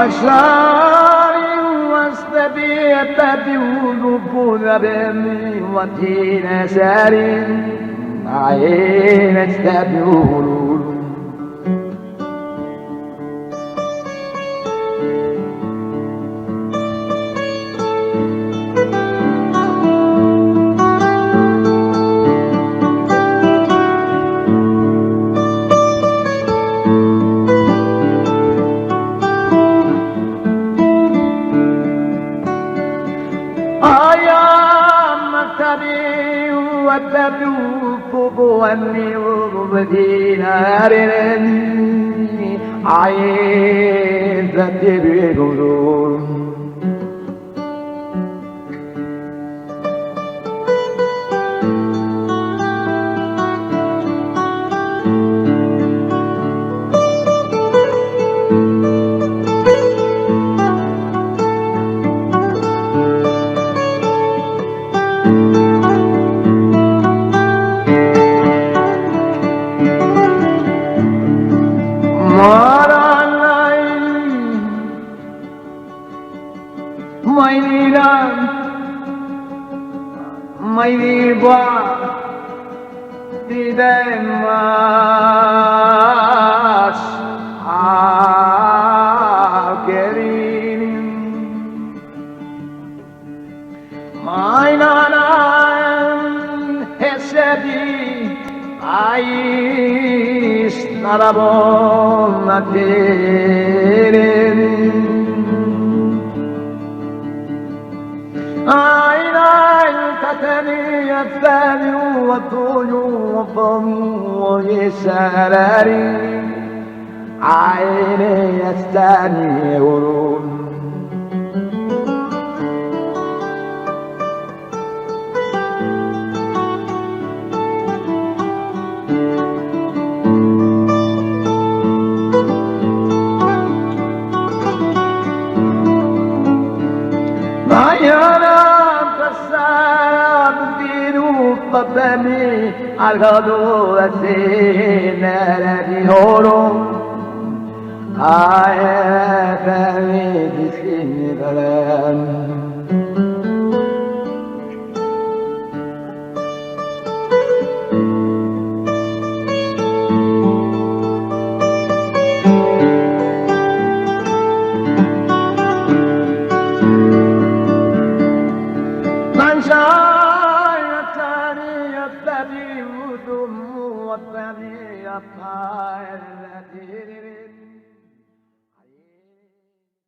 وشعر واستبيت بوجوب ذبني وتين سار عين استبيول وتبوك والنور بدينار عين تبيرون My neighbor didn't much getting my nana has said I not about nothing تتني الثاني والطيوف ويساري عيني يستنيرون قبلي الغدو السنة هورو فمي تسكين بلان والذي يطهر الذي